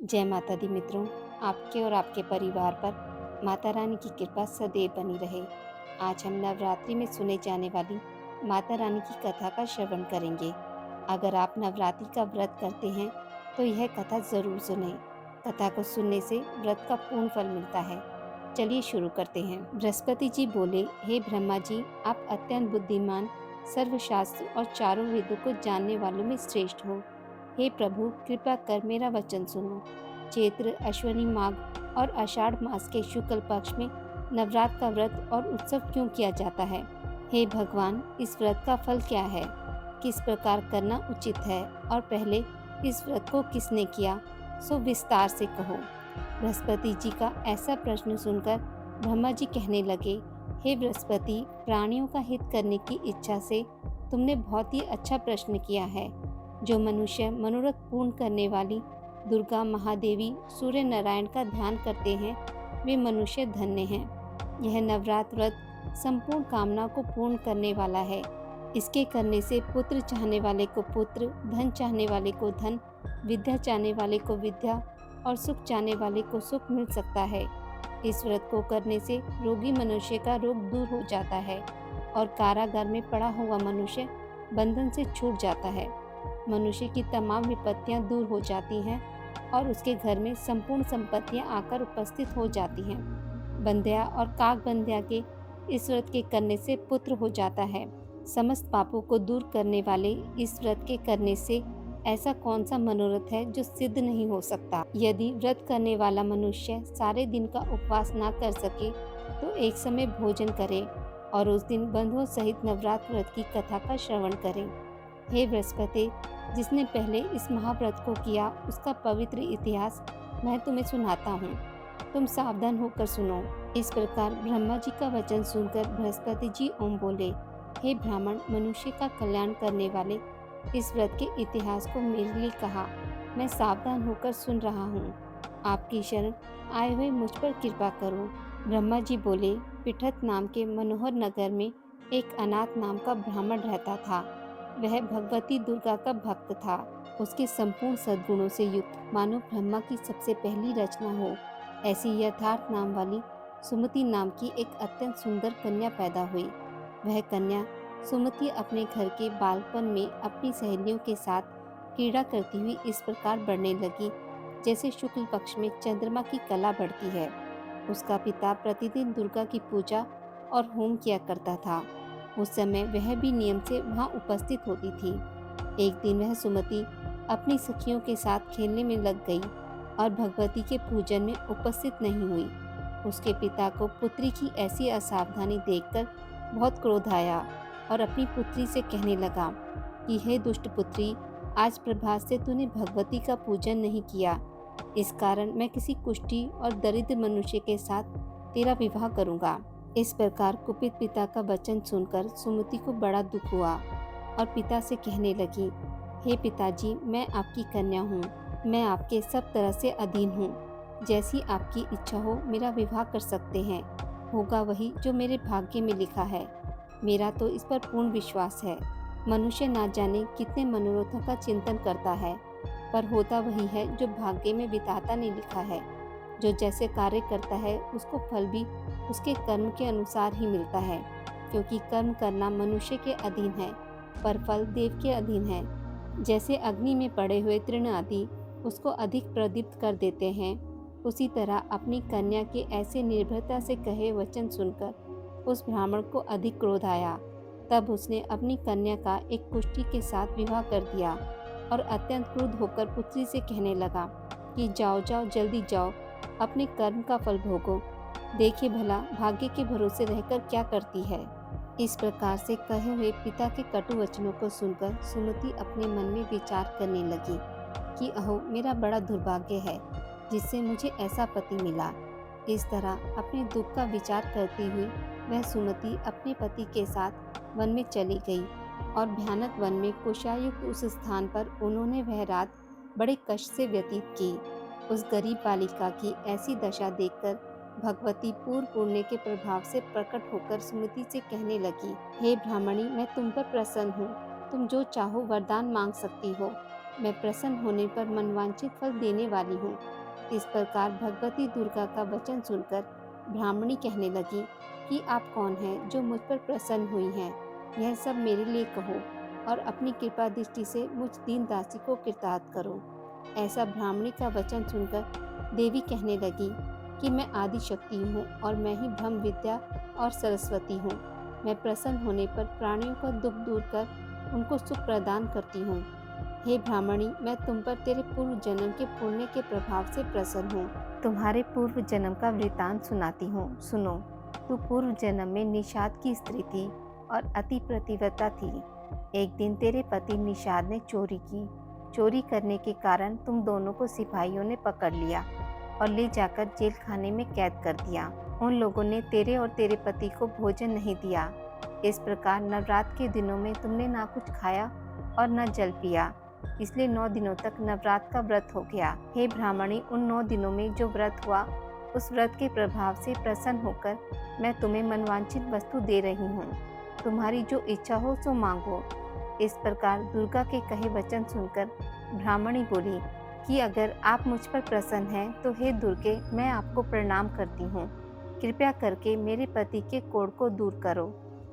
जय माता दी मित्रों। आपके और आपके परिवार पर माता रानी की कृपा सदैव बनी रहे। आज हम नवरात्रि में सुने जाने वाली माता रानी की कथा का श्रवण करेंगे। अगर आप नवरात्रि का व्रत करते हैं तो यह कथा ज़रूर सुनें। कथा को सुनने से व्रत का पूर्ण फल मिलता है। चलिए शुरू करते हैं। बृहस्पति जी बोले, हे ब्रह्मा जी, आप अत्यंत बुद्धिमान, सर्वशास्त्र और चारों वेदों को जानने वालों में श्रेष्ठ हो। हे प्रभु, कृपा कर मेरा वचन सुनो। चैत्र, अश्विनी माघ और आषाढ़ मास के शुक्ल पक्ष में नवरात्र का व्रत और उत्सव क्यों किया जाता है? हे भगवान, इस व्रत का फल क्या है? किस प्रकार करना उचित है? और पहले इस व्रत को किसने किया, सो विस्तार से कहो। बृहस्पति जी का ऐसा प्रश्न सुनकर ब्रह्मा जी कहने लगे, हे बृहस्पति, प्राणियों का हित करने की इच्छा से तुमने बहुत ही अच्छा प्रश्न किया है। जो मनुष्य मनोरथ पूर्ण करने वाली दुर्गा, महादेवी, सूर्य नारायण का ध्यान करते हैं, वे मनुष्य धन्य हैं। यह नवरात्र व्रत संपूर्ण कामनाओं को पूर्ण करने वाला है। इसके करने से पुत्र चाहने वाले को पुत्र, धन चाहने वाले को धन, विद्या चाहने वाले को विद्या और सुख चाहने वाले को सुख मिल सकता है। इस व्रत को करने से रोगी मनुष्य का रोग दूर हो जाता है और कारागार में पड़ा हुआ मनुष्य बंधन से छूट जाता है। मनुष्य की तमाम विपत्तियां दूर हो जाती हैं और उसके घर में संपूर्ण संपत्तियां आकर उपस्थित हो जाती हैं। बंध्या और काक बंध्या के इस व्रत के करने से पुत्र हो जाता है। समस्त पापों को दूर करने वाले इस व्रत के करने से ऐसा कौन सा मनोरथ है जो सिद्ध नहीं हो सकता? यदि व्रत करने वाला मनुष्य सारे दिन का उपवास ना कर सके तो एक समय भोजन करे और उस दिन बंधुओं सहित नवरात्र व्रत की कथा का श्रवण करें। हे बृहस्पति, जिसने पहले इस महाव्रत को किया उसका पवित्र इतिहास मैं तुम्हें सुनाता हूँ। तुम सावधान होकर सुनो। इस प्रकार ब्रह्मा जी का वचन सुनकर बृहस्पति जी ओम बोले, हे ब्राह्मण, मनुष्य का कल्याण करने वाले इस व्रत के इतिहास को मेरे लिए कहा। मैं सावधान होकर सुन रहा हूँ। आपकी शरण आए हुए मुझ पर कृपा करो। ब्रह्मा जी बोले, पिठत नाम के मनोहर नगर में एक अनाथ नाम का ब्राह्मण रहता था। वह भगवती दुर्गा का भक्त था। उसके संपूर्ण सद्गुणों से युक्त मानो ब्रह्मा की सबसे पहली रचना हो ऐसी यथार्थ नाम वाली सुमति नाम की एक अत्यंत सुंदर कन्या पैदा हुई। वह कन्या सुमति अपने घर के बालपन में अपनी सहेलियों के साथ क्रीड़ा करती हुई इस प्रकार बढ़ने लगी जैसे शुक्ल पक्ष में चंद्रमा की कला बढ़ती है। उसका पिता प्रतिदिन दुर्गा की पूजा और होम किया करता था। उस समय वह भी नियम से वहां उपस्थित होती थी। एक दिन वह सुमति अपनी सखियों के साथ खेलने में लग गई और भगवती के पूजन में उपस्थित नहीं हुई। उसके पिता को पुत्री की ऐसी असावधानी देखकर बहुत क्रोध आया और अपनी पुत्री से कहने लगा कि हे दुष्ट पुत्री, आज प्रभात से तूने भगवती का पूजन नहीं किया। इस कारण मैं किसी कुष्ठी और दरिद्र मनुष्य के साथ तेरा विवाह करूंगा। इस प्रकार कुपित पिता का वचन सुनकर सुमति को बड़ा दुख हुआ और पिता से कहने लगी, हे पिताजी, मैं आपकी कन्या हूँ। मैं आपके सब तरह से अधीन हूँ। जैसी आपकी इच्छा हो मेरा विवाह कर सकते हैं। होगा वही जो मेरे भाग्य में लिखा है। मेरा तो इस पर पूर्ण विश्वास है। मनुष्य ना जाने कितने मनोरथों का चिंतन करता है, पर होता वही है जो भाग्य में विधाता ने लिखा है। जो जैसे कार्य करता है उसको फल भी उसके कर्म के अनुसार ही मिलता है, क्योंकि कर्म करना मनुष्य के अधीन है पर फल देव के अधीन है। जैसे अग्नि में पड़े हुए तृण आदि उसको अधिक प्रदीप्त कर देते हैं, उसी तरह अपनी कन्या के ऐसे निर्भरता से कहे वचन सुनकर उस ब्राह्मण को अधिक क्रोध आया। तब उसने अपनी कन्या का एक कुष्ठी के साथ विवाह कर दिया और अत्यंत क्रुद्ध होकर पुत्री से कहने लगा कि जाओ जाओ, जल्दी जाओ, अपने कर्म का फल भोगो। देखिए भला भाग्य के भरोसे रहकर क्या करती है। इस प्रकार से कहे हुए पिता के कटु वचनों को सुनकर सुमति अपने मन में विचार करने लगी कि अहो, मेरा बड़ा दुर्भाग्य है जिससे मुझे ऐसा पति मिला। इस तरह अपने दुख का विचार करती हुई वह सुमति अपने पति के साथ वन में चली गई और भयानक वन में कुशायुक्त उस स्थान पर उन्होंने वह रात बड़े कष्ट से व्यतीत की। उस गरीब बालिका की ऐसी दशा देखकर भगवती पूर्व पुण्य के प्रभाव से प्रकट होकर सुमति से कहने लगी, हे ब्राह्मणी, मैं तुम पर प्रसन्न हूँ। तुम जो चाहो वरदान मांग सकती हो। मैं प्रसन्न होने पर मनवांछित फल देने वाली हूँ। इस प्रकार भगवती दुर्गा का वचन सुनकर ब्राह्मणी कहने लगी कि आप कौन हैं जो मुझ पर प्रसन्न हुई हैं। यह सब मेरे लिए कहो और अपनी कृपा दृष्टि से मुझ दीन दासी को कृतार्थ करो। ऐसा ब्राह्मणी का वचन सुनकर देवी कहने लगी कि मैं आदि शक्ति हूँ और मैं ही ब्रह्म विद्या और सरस्वती हूँ। मैं प्रसन्न होने पर प्राणियों का दुख दूर कर उनको सुख प्रदान करती हूँ। हे ब्राह्मणी, मैं तुम पर तेरे पूर्व जन्म के पुण्य के प्रभाव से प्रसन्न हूँ। तुम्हारे पूर्व जन्म का वृतांत सुनाती हूँ, सुनो। तू पूर्व जन्म में निषाद की स्त्री थी और अति प्रतिव्रता थी। एक दिन तेरे पति निषाद ने चोरी की। चोरी करने के कारण तुम दोनों को सिपाहियों ने पकड़ लिया और ले जाकर जेल खाने में कैद कर दिया। उन लोगों ने तेरे और तेरे पति को भोजन नहीं दिया। इस प्रकार नवरात्र के दिनों में तुमने ना कुछ खाया और न जल पिया, इसलिए 9 दिनों तक नवरात्र का व्रत हो गया। हे ब्राह्मणी, उन 9 दिनों में जो व्रत हुआ, उस व्रत के प्रभाव से प्रसन्न होकर मैं तुम्हें मनवांछित वस्तु दे रही हूँ। तुम्हारी जो इच्छा हो सो मांगो। इस प्रकार दुर्गा के कहे वचन सुनकर ब्राह्मणी बोली कि अगर आप मुझ पर प्रसन्न हैं तो हे दुर्गे, मैं आपको प्रणाम करती हूँ। कृपया करके मेरे पति के कोढ़ को दूर करो।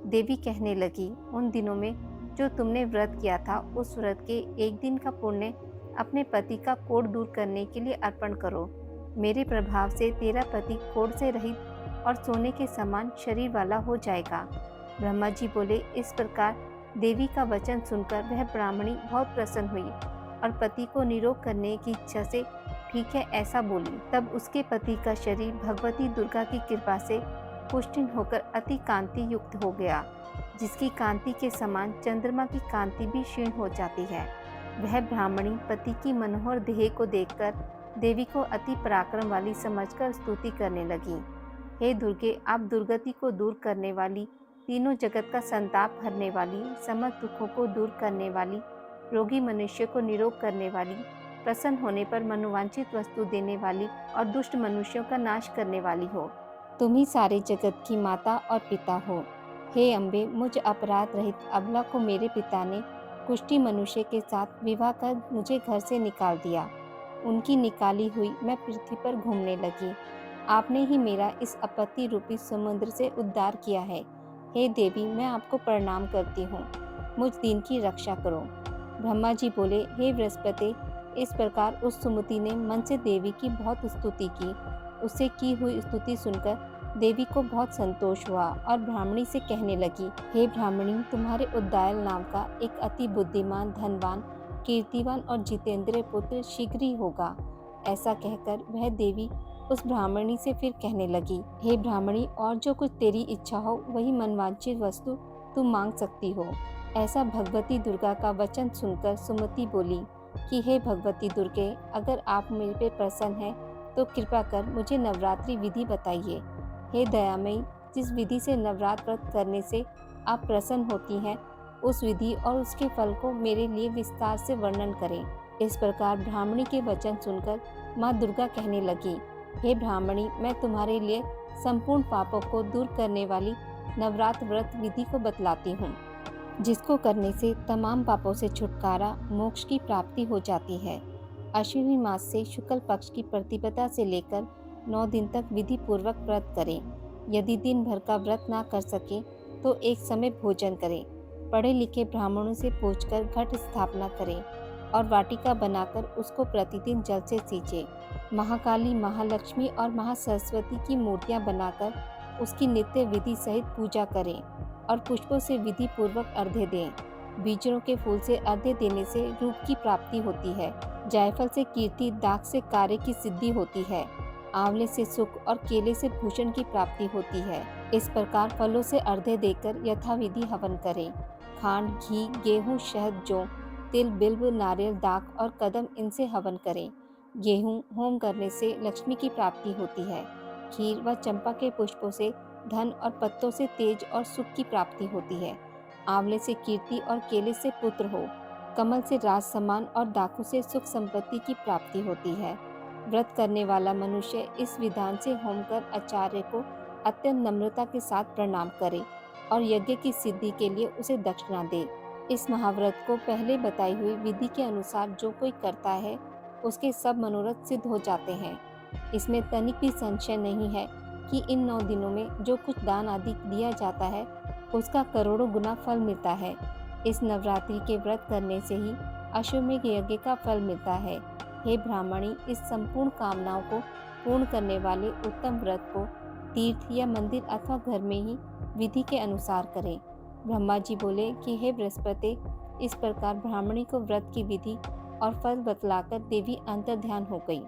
देवी कहने लगी, उन दिनों में जो तुमने व्रत किया था, उस व्रत के एक दिन का पुण्य अपने पति का कोढ़ दूर करने के लिए अर्पण करो। मेरे प्रभाव से तेरा पति कोढ़ से रहित और सोने के समान शरीर वाला हो जाएगा। ब्रह्मा जी बोले। इस प्रकार देवी का वचन सुनकर वह ब्राह्मणी बहुत प्रसन्न हुई और पति को निरोग करने की इच्छा से ठीक है ऐसा बोली। तब उसके पति का शरीर भगवती दुर्गा की कृपा से पुष्टिन होकर अति कांति युक्त हो गया, जिसकी कांति के समान चंद्रमा की कांति भी क्षीण हो जाती है। वह ब्राह्मणी पति की मनोहर देह को देखकर देवी को अति पराक्रम वाली समझकर स्तुति करने लगी। हे दुर्गे, आप दुर्गति को दूर करने वाली, तीनों जगत का संताप हरने वाली, समस्त दुखों को दूर करने वाली, रोगी मनुष्य को निरोग करने वाली, प्रसन्न होने पर मनोवांछित वस्तु देने वाली और दुष्ट मनुष्यों का नाश करने वाली हो। तुम ही सारे जगत की माता और पिता हो। हे अम्बे, मुझ अपराध रहित अबला को मेरे पिता ने कुष्ठी मनुष्य के साथ विवाह कर मुझे घर से निकाल दिया। उनकी निकाली हुई मैं पृथ्वी पर घूमने लगी। आपने ही मेरा इस आपत्ति रूपी समुद्र से उद्धार किया है। हे देवी, मैं आपको प्रणाम करती हूँ। मुझ दीन की रक्षा करो। ब्रह्मा जी बोले, हे बृहस्पति, इस प्रकार उस सुमति ने मन से देवी की बहुत स्तुति की। उससे की हुई स्तुति सुनकर देवी को बहुत संतोष हुआ और ब्राह्मणी से कहने लगी, हे ब्राह्मणी, तुम्हारे उद्दायल नाम का एक अति बुद्धिमान, धनवान, कीर्तिवान और जितेंद्रिय पुत्र शीघ्र ही होगा। ऐसा कहकर वह देवी उस ब्राह्मणी से फिर कहने लगी, हे ब्राह्मणी, और जो कुछ तेरी इच्छा हो वही मनवांछित वस्तु तुम मांग सकती हो। ऐसा भगवती दुर्गा का वचन सुनकर सुमति बोली कि हे भगवती दुर्गे, अगर आप मेरे पे प्रसन्न हैं तो कृपा कर मुझे नवरात्रि विधि बताइए। हे दयामयी, जिस विधि से नवरात्र व्रत करने से आप प्रसन्न होती हैं, उस विधि और उसके फल को मेरे लिए विस्तार से वर्णन करें। इस प्रकार ब्राह्मणी के वचन सुनकर माँ दुर्गा कहने लगी, हे ब्राह्मणी, मैं तुम्हारे लिए संपूर्ण पापों को दूर करने वाली नवरात्र व्रत विधि को बतलाती हूँ, जिसको करने से तमाम पापों से छुटकारा, मोक्ष की प्राप्ति हो जाती है। अश्विनी मास से शुक्ल पक्ष की प्रतिपदा से लेकर 9 दिन तक विधि पूर्वक व्रत करें। यदि दिन भर का व्रत ना कर सके तो एक समय भोजन करें। पढ़े लिखे ब्राह्मणों से पूछकर घट स्थापना करें और वाटिका बनाकर उसको प्रतिदिन जल से सींचें। महाकाली, महालक्ष्मी और महासरस्वती की मूर्तियां बनाकर उसकी नित्य विधि सहित पूजा करें और पुष्पों से विधि पूर्वक अर्घ्य दें। बीजों के फूल से अर्घ्य देने से रूप की प्राप्ति होती है। जायफल से कीर्ति, दाख से कार्य की सिद्धि होती है। आंवले से सुख और केले से भूषण की प्राप्ति होती है। इस प्रकार फलों से अर्घ्य देकर यथाविधि हवन करें। खांड, घी, गेहूं, शहद, जौ, तिल, बिल्व, नारियल, दाख और कदम, इनसे हवन करें। गेहूं होम करने से लक्ष्मी की प्राप्ति होती है। खीर व चंपा के पुष्पों से धन और पत्तों से तेज और सुख की प्राप्ति होती है। आंवले से कीर्ति और केले से पुत्र हो। कमल से राज सम्मान और दाखों से सुख संपत्ति की प्राप्ति होती है। व्रत करने वाला मनुष्य इस विधान से होम कर आचार्य को अत्यंत नम्रता के साथ प्रणाम करे और यज्ञ की सिद्धि के लिए उसे दक्षिणा दे। इस महाव्रत को पहले बताई हुई विधि के अनुसार जो कोई करता है उसके सब मनोरथ सिद्ध हो जाते हैं। इसमें तनिक भी संशय नहीं है कि इन 9 दिनों में जो कुछ दान आदि दिया जाता है उसका करोड़ों गुना फल मिलता है। इस नवरात्रि के व्रत करने से ही अश्वमेध यज्ञ का फल मिलता है। हे ब्राह्मणी, इस संपूर्ण कामनाओं को पूर्ण करने वाले उत्तम व्रत को तीर्थ या मंदिर अथवा घर में ही विधि के अनुसार करें। ब्रह्मा जी बोले कि हे बृहस्पति, इस प्रकार ब्राह्मणी को व्रत की विधि और फल बतलाकर देवी अंतर्ध्यान हो गई।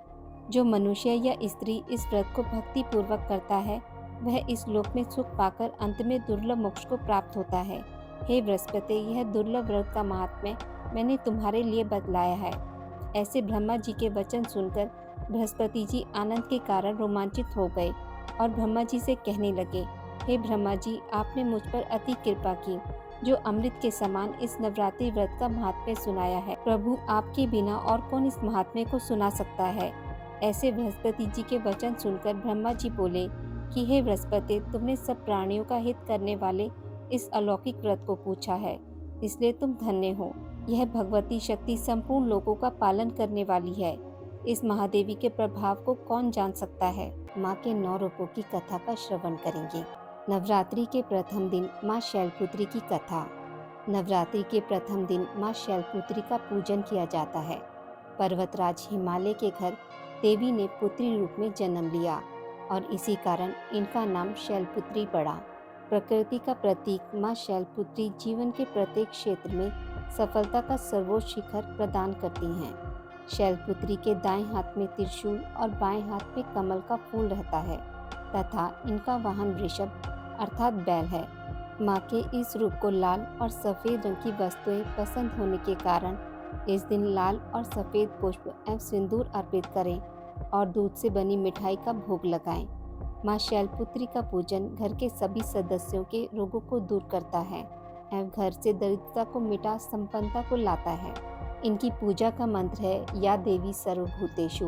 जो मनुष्य या स्त्री इस व्रत को भक्ति पूर्वक करता है वह इस लोक में सुख पाकर अंत में दुर्लभ मोक्ष को प्राप्त होता है। हे बृहस्पति, यह दुर्लभ व्रत का महात्म्य मैंने तुम्हारे लिए बतलाया है। ऐसे ब्रह्मा जी के वचन सुनकर बृहस्पति जी आनंद के कारण रोमांचित हो गए और ब्रह्मा जी से कहने लगे, हे ब्रह्मा जी, आपने मुझ पर अति कृपा की, जो अमृत के समान इस नवरात्रि व्रत का महात्म्य सुनाया है। प्रभु, आपके बिना और कौन इस महात्म्य को सुना सकता है। ऐसे बृहस्पति जी के वचन सुनकर ब्रह्मा जी बोले कि हे बृहस्पति, तुमने सब प्राणियों का हित करने वाले इस अलौकिक व्रत को पूछा है, इसलिए तुम धन्य हो। यह भगवती शक्ति संपूर्ण लोगों का पालन करने वाली है। इस महादेवी के प्रभाव को कौन जान सकता है। माँ के 9 रूपों की कथा का श्रवण करेंगे। नवरात्रि के प्रथम दिन माँ शैलपुत्री की कथा। नवरात्रि के प्रथम दिन माँ शैलपुत्री का पूजन किया जाता है। पर्वतराज हिमालय के घर देवी ने पुत्री रूप में जन्म लिया और इसी कारण इनका नाम शैलपुत्री पड़ा। प्रकृति का प्रतीक माँ शैलपुत्री जीवन के प्रत्येक क्षेत्र में सफलता का सर्वोच्च शिखर प्रदान करती हैं। शैलपुत्री के दाएं हाथ में त्रिशूल और बाएं हाथ में कमल का फूल रहता है तथा इनका वाहन वृषभ अर्थात बैल है। माँ के इस रूप को लाल और सफ़ेद रंग की वस्तुएं पसंद होने के कारण इस दिन लाल और सफ़ेद पुष्प एवं सिंदूर अर्पित करें और दूध से बनी मिठाई का भोग लगाएं। माँ शैलपुत्री का पूजन घर के सभी सदस्यों के रोगों को दूर करता है एवं घर से दरिद्रता को मिटा संपन्नता को लाता है। इनकी पूजा का मंत्र है, या देवी सर्वभूतेषु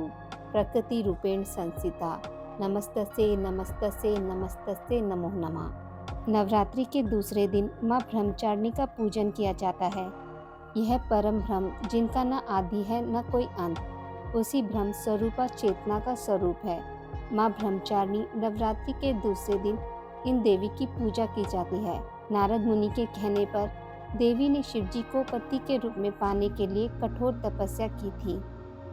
प्रकृति रूपेण संस्थिता नमस्तस्यै नमस्तस्यै नमस्तस्यै नमो नमः। नवरात्रि के दूसरे दिन माँ ब्रह्मचारिणी का पूजन किया जाता है। यह परम ब्रह्म जिनका न आदि है न कोई अंत, उसी ब्रह्म स्वरूपा चेतना का स्वरूप है। माँ ब्रह्मचारिणी नवरात्रि के दूसरे दिन इन देवी की पूजा की जाती है। नारद मुनि के कहने पर देवी ने शिवजी को पति के रूप में पाने के लिए कठोर तपस्या की थी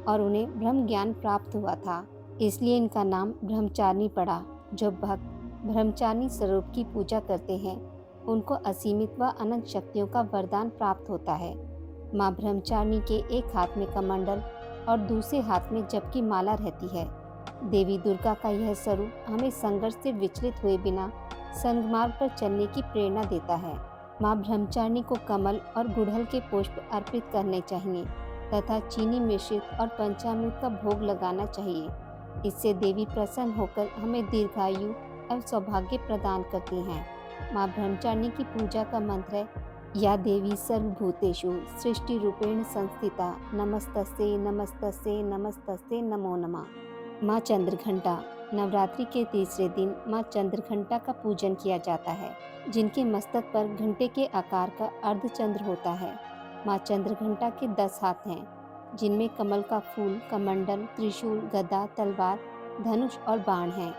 और उन्हें ब्रह्म ज्ञान प्राप्त हुआ था, इसलिए इनका नाम ब्रह्मचारिणी पड़ा। जो भक्त ब्रह्मचारिणी स्वरूप की पूजा करते हैं उनको असीमित व अनंत शक्तियों का वरदान प्राप्त होता है। माँ ब्रह्मचारिणी के एक हाथ में कमंडल और दूसरे हाथ में जप की माला रहती है। देवी दुर्गा का यह स्वरूप हमें संघर्ष से विचलित हुए बिना सन्मार्ग पर चलने की प्रेरणा देता है। माँ ब्रह्मचारिणी को कमल और गुड़हल के पुष्प अर्पित करने चाहिए तथा चीनी मिश्रित और पंचामृत का भोग लगाना चाहिए। इससे देवी प्रसन्न होकर हमें दीर्घायु एवं सौभाग्य प्रदान करती हैं। माँ ब्रह्मचारिणी की पूजा का मंत्र है, या देवी सर्वभूतेषु सृष्टि रूपेण संस्थिता नमस्तस्यै नमस्तस्यै नमस्तस्यै नमो नमः। माँ चंद्रघंटा। नवरात्रि के तीसरे दिन माँ चंद्रघंटा का पूजन किया जाता है, जिनके मस्तक पर घंटे के आकार का अर्धचंद्र होता है। माँ चंद्रघंटा के 10 हाथ हैं, जिनमें कमल का फूल, कमंडल, त्रिशूल, गदा, तलवार, धनुष और बाण हैं।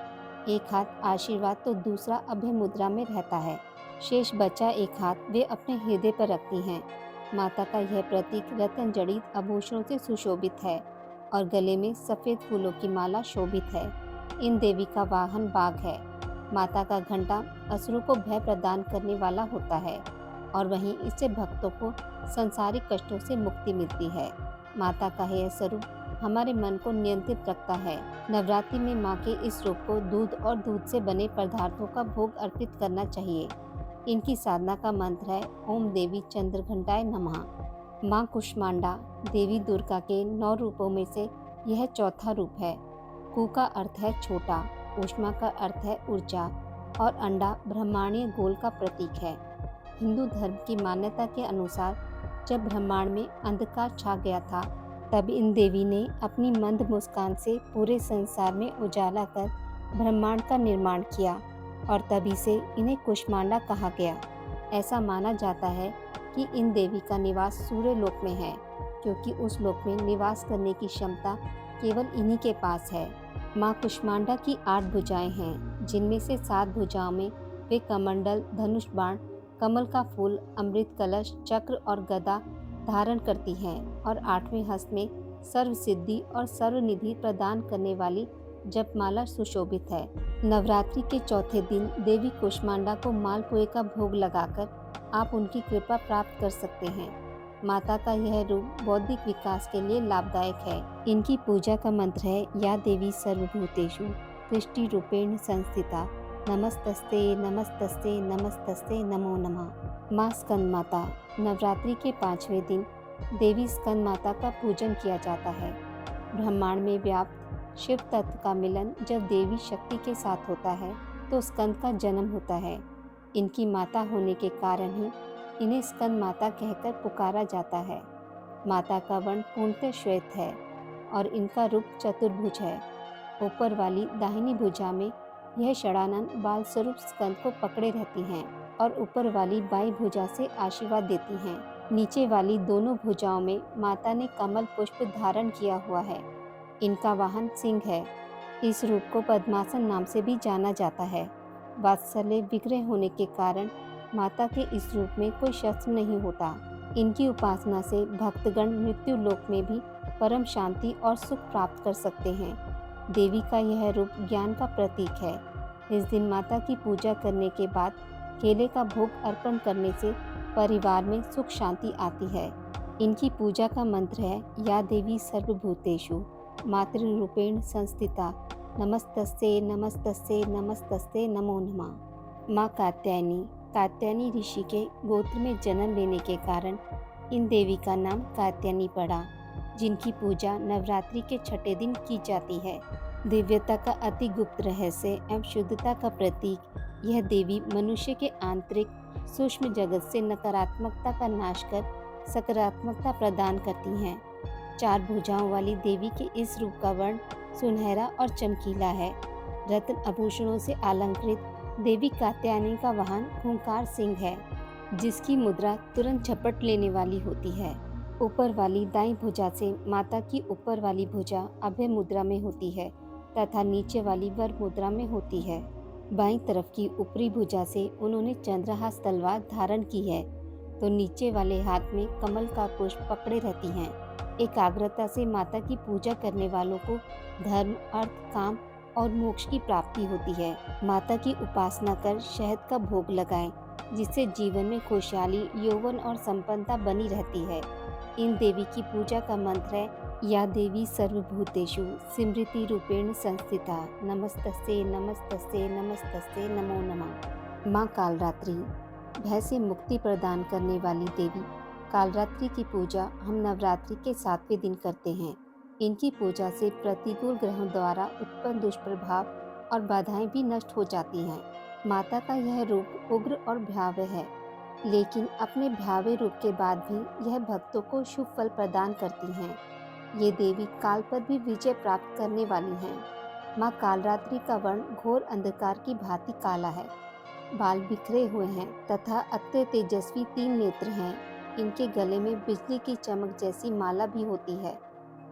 एक हाथ आशीर्वाद तो दूसरा अभय मुद्रा में रहता है। शेष बचा एक हाथ वे अपने हृदय पर रखती हैं। माता का यह प्रतीक रत्न जड़ित आभूषणों से सुशोभित है और गले में सफ़ेद फूलों की माला शोभित है। इन देवी का वाहन बाघ है। माता का घंटा असुरों को भय प्रदान करने वाला होता है और वहीं इससे भक्तों को सांसारिक कष्टों से मुक्ति मिलती है। माता का यह स्वरूप हमारे मन को नियंत्रित रखता है। नवरात्रि में माँ के इस रूप को दूध और दूध से बने पदार्थों का भोग अर्पित करना चाहिए। इनकी साधना का मंत्र है, ओम देवी चंद्रघंटाय नमः। माँ कुष्मांडा। देवी दुर्गा के 9 रूपों में से यह चौथा रूप है। कु का अर्थ है छोटा, ऊष्मा का अर्थ है ऊर्जा और अंडा ब्रह्मांडीय गोल का प्रतीक है। हिंदू धर्म की मान्यता के अनुसार जब ब्रह्मांड में अंधकार छा गया था, तब इन देवी ने अपनी मंद मुस्कान से पूरे संसार में उजाला कर ब्रह्मांड का निर्माण किया और तभी से इन्हें कुष्मांडा कहा गया। ऐसा माना जाता है कि इन देवी का निवास सूर्य लोक में है। क्योंकि उस लोक में निवास करने की क्षमता केवल इन्हीं के पास है। माँ कुष्मांडा की 8 भुजाएं हैं, जिनमें से 7 भुजाओं में वे कमंडल, धनुष बाण, कमल का फूल, अमृत कलश, चक्र और गदा धारण करती हैं और 8वें हस्त में सर्व सिद्धि और सर्वनिधि प्रदान करने वाली जपमाला सुशोभित है। नवरात्रि के चौथे दिन देवी कुष्मांडा को मालपुए का भोग लगाकर आप उनकी कृपा प्राप्त कर सकते हैं। माता का यह रूप बौद्धिक विकास के लिए लाभदायक है। इनकी पूजा का मंत्र है, या देवी सर्वभूतेषु दृष्टि रूपेण संस्थिता नमस्तस्ते नमस्तस्ते नमस्तस्ते नमो नमः। माँ स्कंद माता। नवरात्रि के 5वें दिन देवी स्कंद माता का पूजन किया जाता है। ब्रह्मांड में व्याप्त शिव तत्व का मिलन जब देवी शक्ति के साथ होता है तो स्कंद का जन्म होता है। इनकी माता होने के कारण ही इन्हें स्कंद माता कहकर पुकारा जाता है। माता का वर्ण पूर्णतः श्वेत है और इनका रूप चतुर्भुज है। ऊपर वाली दाहिनी भुजा में यह षडानन बाल स्वरूप स्कंद को पकड़े रहती हैं और ऊपर वाली बाईं भुजा से आशीर्वाद देती हैं। नीचे वाली दोनों भुजाओं में माता ने कमल पुष्प धारण किया हुआ है। इनका वाहन सिंह है। इस रूप को पद्मासन नाम से भी जाना जाता है। वात्सल्य विग्रह होने के कारण माता के इस रूप में कोई शस्त्र नहीं होता। इनकी उपासना से भक्तगण मृत्यु लोक में भी परम शांति और सुख प्राप्त कर सकते हैं। देवी का यह रूप ज्ञान का प्रतीक है। इस दिन माता की पूजा करने के बाद केले का भोग अर्पण करने से परिवार में सुख शांति आती है। इनकी पूजा का मंत्र है, या देवी सर्वभूतेषु मातृरूपेण संस्थिता नमस्तस्ते नमस्तस्ते नमस्तस्ते नमो नमः। माँ कात्यायनी। कात्यायनी ऋषि के गोत्र में जन्म लेने के कारण इन देवी का नाम कात्यायनी पड़ा, जिनकी पूजा नवरात्रि के छठे दिन की जाती है। दिव्यता का अति गुप्त रहस्य एवं शुद्धता का प्रतीक यह देवी मनुष्य के आंतरिक सूक्ष्म जगत से नकारात्मकता का नाश कर सकारात्मकता प्रदान करती हैं। 4 भुजाओं वाली देवी के इस रूप का वर्ण सुनहरा और चमकीला है। रत्न आभूषणों से अलंकृत देवी कात्यायनी का वाहन खूंखार सिंह है, जिसकी मुद्रा तुरंत झपट लेने वाली होती है। ऊपर वाली दाईं भुजा से माता की ऊपर वाली भुजा अभय मुद्रा में होती है तथा नीचे वाली वर मुद्रा में होती है। बाईं तरफ की ऊपरी भुजा से उन्होंने चंद्रहास तलवार धारण की है, तो नीचे वाले हाथ में कमल का पुष्प पकड़े रहती हैं। एकाग्रता से माता की पूजा करने वालों को धर्म, अर्थ, काम और मोक्ष की प्राप्ति होती है। माता की उपासना कर शहद का भोग लगाएं, जिससे जीवन में खुशहाली, यौवन और संपन्नता बनी रहती है। इन देवी की पूजा का मंत्र है, या देवी सर्वभूतेषु स्मृति रूपेण संस्थिता नमस्तस्ते नमस्तस्ते नमस्तस्ते नमो नमः। माँ कालरात्रि। भय से मुक्ति प्रदान करने वाली देवी कालरात्रि की पूजा हम नवरात्रि के 7वें दिन करते हैं। इनकी पूजा से प्रतिकूल ग्रहों द्वारा उत्पन्न दुष्प्रभाव और बाधाएं भी नष्ट हो जाती हैं। माता का यह रूप उग्र और भयावह है, लेकिन अपने भयावह रूप के बाद भी यह भक्तों को शुभ फल प्रदान करती हैं। ये देवी काल पर भी विजय प्राप्त करने वाली हैं। माँ कालरात्रि का वर्ण घोर अंधकार की भांति काला है। बाल बिखरे हुए हैं तथा अत्यंत तेजस्वी 3 नेत्र हैं। इनके गले में बिजली की चमक जैसी माला भी होती है।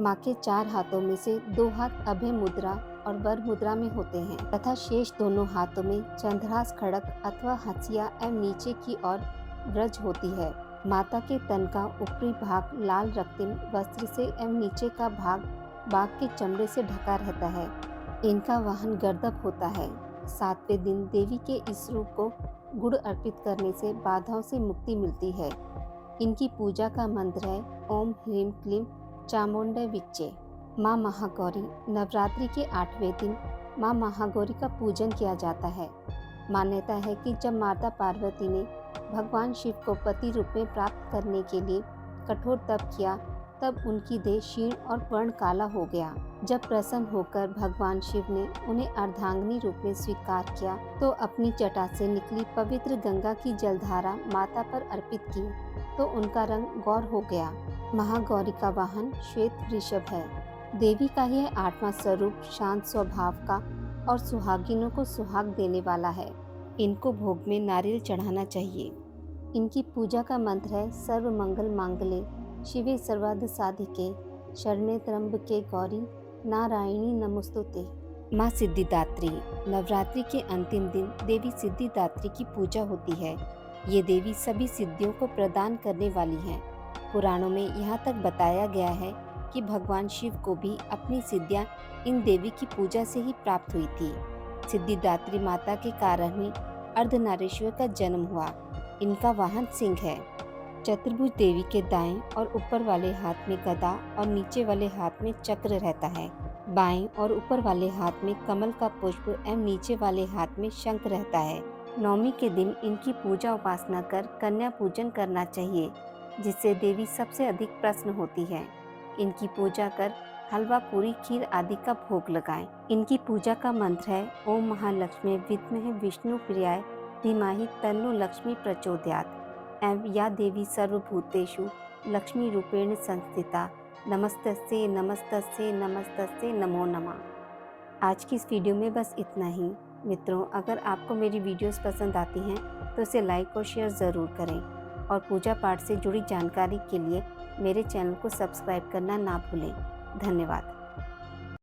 माँ के 4 हाथों में से 2 हाथ अभय मुद्रा और वर मुद्रा में होते हैं तथा शेष दोनों हाथों में चंद्रहास खड़ग अथवा हंसिया एवं नीचे की ओर व्रज होती है। माता के तन का ऊपरी भाग लाल रक्तिम वस्त्र से एवं नीचे का भाग बाघ के चमड़े से ढका रहता है। इनका वाहन गर्दभ होता है। 7वें दिन देवी के इस रूप को गुड़ अर्पित करने से बाधाओं से मुक्ति मिलती है। इनकी पूजा का मंत्र है, ओम ह्रीम क्लीम चामुंडा विच्चे। माँ महागौरी। नवरात्रि के 8वें दिन माँ महागौरी का पूजन किया जाता है। मान्यता है कि जब माता पार्वती ने भगवान शिव को पति रूप में प्राप्त करने के लिए कठोर तप किया, तब उनकी देह क्षीण और वर्ण काला हो गया। जब प्रसन्न होकर भगवान शिव ने उन्हें अर्धांगिनी रूप में स्वीकार किया, तो अपनी जटा से निकली पवित्र गंगा की जलधारा माता पर अर्पित की, तो उनका रंग गौर हो गया। महागौरी का वाहन श्वेत वृषभ है। देवी का यह 8वां स्वरूप शांत स्वभाव का और सुहागिनों को सुहाग देने वाला है। इनको भोग में नारियल चढ़ाना चाहिए। इनकी पूजा का मंत्र है, सर्व मंगल मांगल्ये शिवे सर्वार्थ साधिके शरण्ये त्र्यंबके गौरी नारायणी नमोस्तुते। माँ सिद्धिदात्री। नवरात्रि के अंतिम दिन देवी सिद्धिदात्री की पूजा होती है। ये देवी सभी सिद्धियों को प्रदान करने वाली हैं। पुराणों में यहाँ तक बताया गया है कि भगवान शिव को भी अपनी सिद्धियाँ इन देवी की पूजा से ही प्राप्त हुई थी। सिद्धिदात्री माता के कारण ही अर्धनारीश्वर का जन्म हुआ। इनका वाहन सिंह है। चतुर्भुज देवी के दाएं और ऊपर वाले हाथ में गदा और नीचे वाले हाथ में चक्र रहता है। बाएं और ऊपर वाले हाथ में कमल का पुष्प एवं नीचे वाले हाथ में शंख रहता है। नवमी के दिन इनकी पूजा उपासना कर कन्या पूजन करना चाहिए, जिससे देवी सबसे अधिक प्रसन्न होती है। इनकी पूजा कर हलवा पूरी खीर आदि का भोग लगाएं। इनकी पूजा का मंत्र है ओम महालक्ष्मी विद्महे विष्णु प्रियाय धीमहि तन्नो लक्ष्मी प्रचोदयात् एवं या देवी सर्वभूतेषु लक्ष्मी रूपेण संस्थिता नमस्तस्यै नमस्तस्यै नमस्तस्यै नमो नमः। आज की इस वीडियो में बस इतना ही। मित्रों, अगर आपको मेरी वीडियोस पसंद आती हैं तो इसे लाइक और शेयर ज़रूर करें और पूजा पाठ से जुड़ी जानकारी के लिए मेरे चैनल को सब्सक्राइब करना ना भूलें। धन्यवाद।